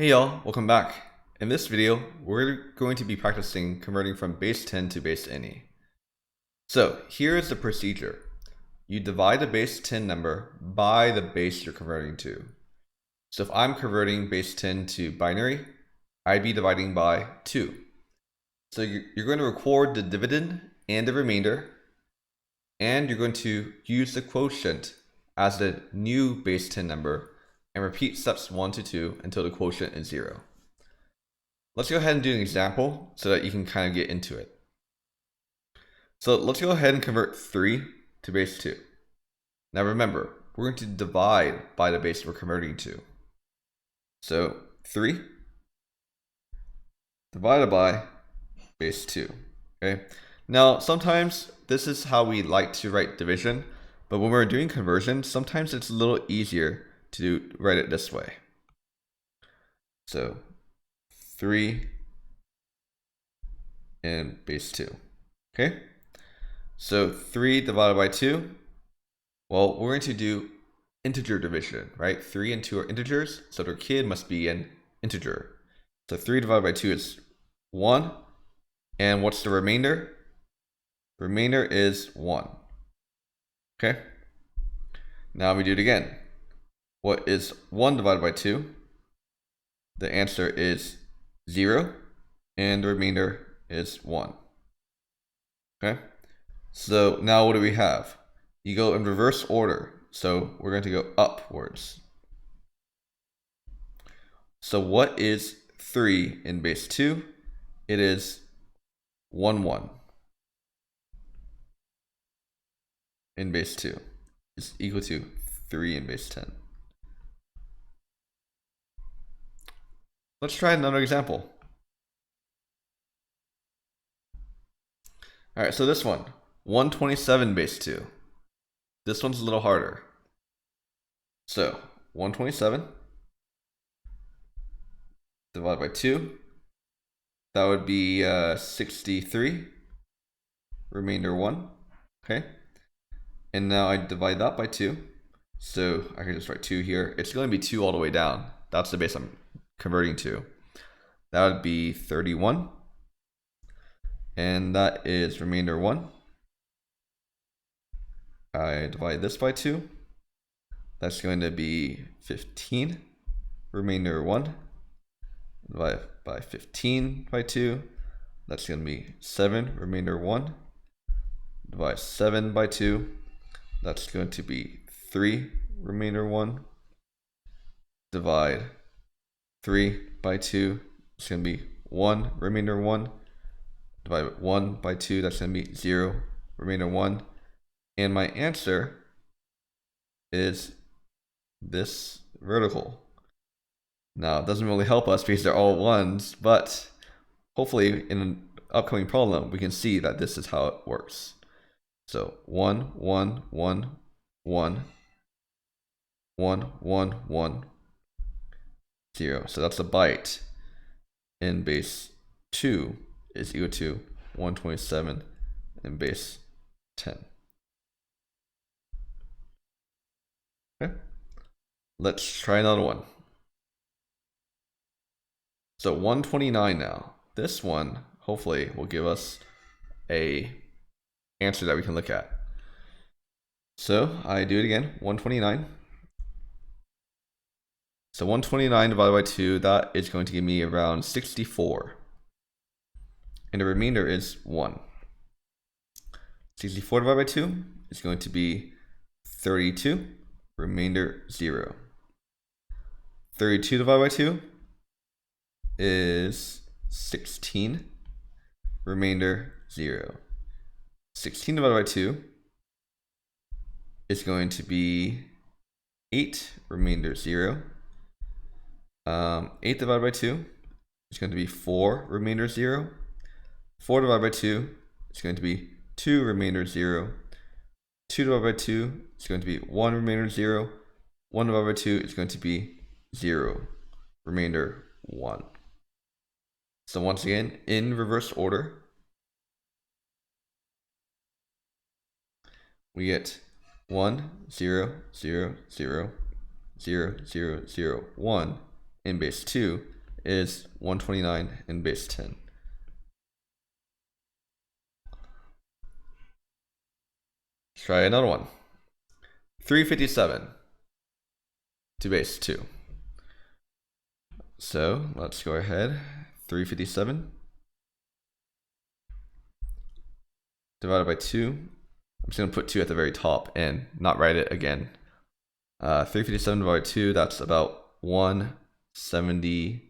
Hey y'all, welcome back. In this video, we're going to be practicing converting from base 10 to base any. So here is the procedure. You divide the base 10 number by the base you're converting to. So if I'm converting base 10 to binary, I'd be dividing by 2. So you're going to record the dividend and the remainder, and you're going to use the quotient as the new base 10 number and repeat steps 1 to 2 until the quotient is 0. Let's go ahead and do an example so that you can kind of get into it. So let's go ahead and convert 3 to base 2. Now remember, we're going to divide by the base we're converting to. So 3 divided by base 2. Okay. Now sometimes this is how we like to write division, but when we're doing conversion, sometimes it's a little easier to write it this way. So 3 and base 2. Okay. So 3 divided by 2, well, we're going to do integer division, right? 3 and 2 are integers, so their kid must be an integer. So 3 divided by 2 is 1. And what's the remainder? The remainder is 1. Okay? Now we do it again. What is 1 divided by 2? The answer is 0, and the remainder is 1. Okay? So now what do we have? You go in reverse order. So we're going to go upwards. So what is 3 in base 2? It is 1, 1 in base 2 is equal to 3 in base 10. Let's try another example. All right, so this one, 127 base 2. This one's a little harder. So 127 divided by 2, that would be 63, remainder 1, okay? And now I divide that by 2, so I can just write 2 here. It's going to be 2 all the way down. That's the base I'm converting to. That would be 31, and that is remainder 1. I divide this by 2. That's going to be 15, remainder 1. Divide by 15 by 2. That's going to be 7, remainder 1. Divide 7 by 2. That's going to be 3, remainder 1. Divide 3 by 2. It's going to be 1, remainder 1. Divide 1 by 2. That's going to be 0, remainder 1. And my answer is this vertical. Now, it doesn't really help us because they're all 1s, but hopefully in an upcoming problem, we can see that this is how it works. So 1, 1, 1, 1, 1, 1, 1, 0. So that's a byte in base 2 is equal to 127 in base 10. Okay, let's try another one. So 129 now. This one hopefully will give us a answer that we can look at. So I do it again, 129. So 129 divided by 2, that is going to give me around 64. And the remainder is 1. 64 divided by 2 is going to be 32, remainder 0. 32 divided by 2 is 16, remainder 0. 16 divided by 2 is going to be 8, remainder 0. 8 divided by 2 is going to be 4, remainder 0. 4 divided by 2 is going to be 2, remainder 0. 2 divided by 2 is going to be 1, remainder 0. 1 divided by 2 is going to be 0, remainder 1. So once again, in reverse order, we get 1, 0, 0, 0, 0, 0, 0, 1, in base 2 is 129 in base 10. Let's try another one. 357 to base 2. So let's go ahead. 357 divided by 2. I'm just going to put 2 at the very top and not write it again. 357 divided by 2, that's about 170.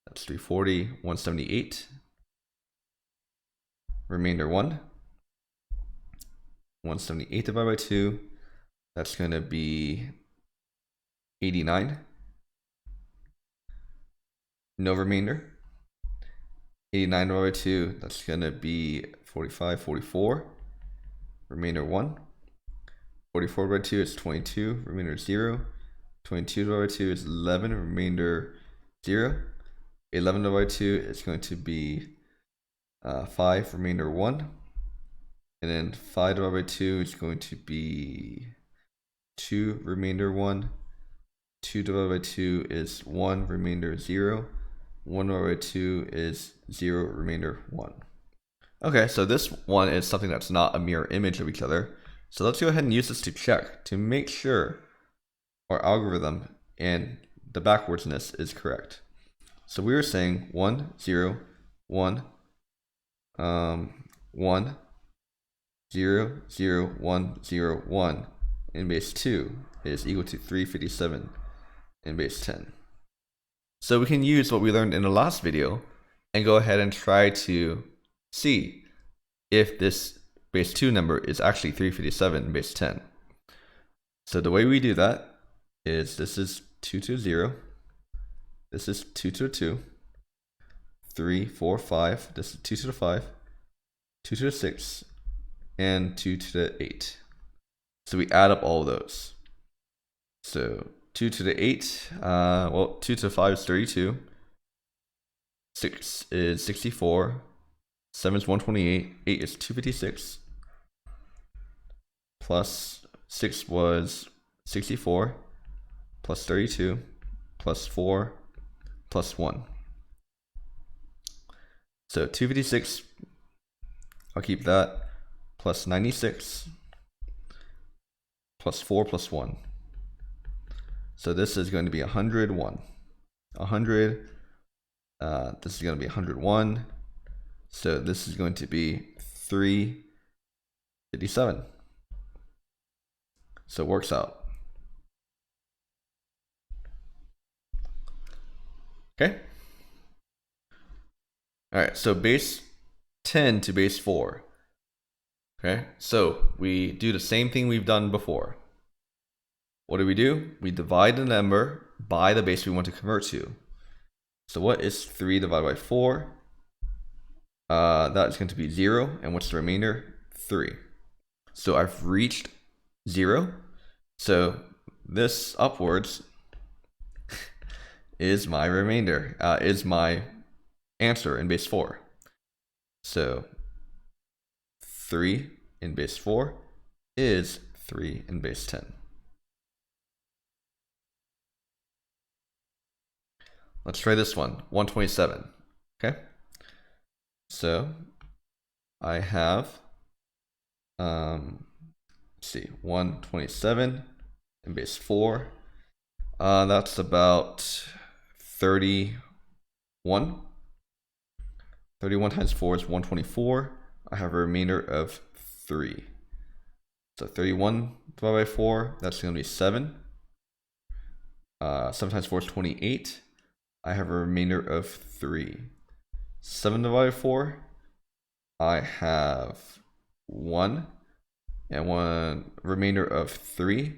That's 340, 178. Remainder 1. 178 divided by 2, that's going to be 89. No remainder. 89 divided by 2, that's going to be 45, 44. Remainder 1. 44 divided by 2 is 22. Remainder 0. 22 divided by 2 is 11. Remainder 0. 11 divided by 2 is going to be 5. Remainder 1. And then 5 divided by 2 is going to be 2. Remainder 1. 2 divided by 2 is 1. Remainder 0. 1 divided by 2 is 0. Remainder 1. Okay, so this one is something that's not a mirror image of each other. So let's go ahead and use this to check to make sure our algorithm and the backwardsness is correct. So we were saying 1, 0, 1, 1, 0, 0, 1, 0, 1 in base 2 is equal to 357 in base 10. So we can use what we learned in the last video and go ahead and try to see if this base 2 number is actually 357 in base 10. So the way we do that is this is 2 to 0. This is 2 to 2. 3, 4, 5. This is 2 to the 5. 2 to the 6. And 2 to the 8. So we add up all of those. So 2 to the 8, 2 to the 5 is 32. 6 is 64. 7 is 128. 8 is 256. Plus 6 was 64. Plus 32. Plus 4. Plus 1. So 256, I'll keep that. Plus 96. Plus 4 plus 1. So this is going to be 101. 100. This is going to be 101. So this is going to be 357. So it works out. Okay. All right. So base 10 to base 4. Okay. So we do the same thing we've done before. What do? We divide the number by the base we want to convert to. So what is 3 divided by 4? That is going to be 0. And what's the remainder? 3. So I've reached 0. So this upwards is my remainder, is my answer in base 4. So 3 in base 4 is 3 in base 10. Let's try this one, 127. Okay. So I have, let's see, 127 in base 4. That's about 31. 31 times 4 is 124. I have a remainder of 3. So 31 divided by 4, that's going to be 7. 7 times 4 is 28. I have a remainder of 3. 7 divided by 4, I have 1 and 1 remainder of 3.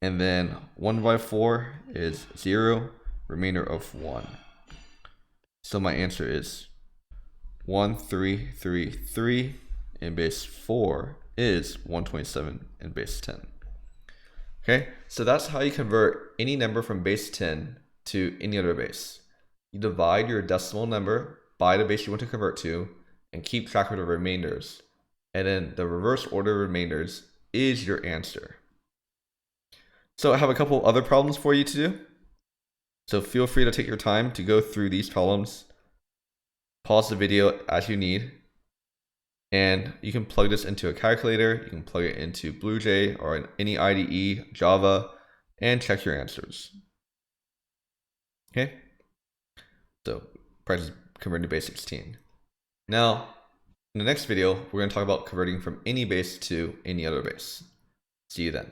And then 1 divided by 4 is 0, remainder of 1. So my answer is 1333 in base 4 is 127 in base 10. Okay, so that's how you convert any number from base 10 to any other base. You divide your decimal number by the base you want to convert to and keep track of the remainders. And then the reverse order of remainders is your answer. So I have a couple other problems for you to do. So feel free to take your time to go through these problems. Pause the video as you need. And you can plug this into a calculator. You can plug it into BlueJ or in any IDE, Java, and check your answers. Okay? So practice converting to base 16. Now, in the next video, we're going to talk about converting from any base to any other base. See you then.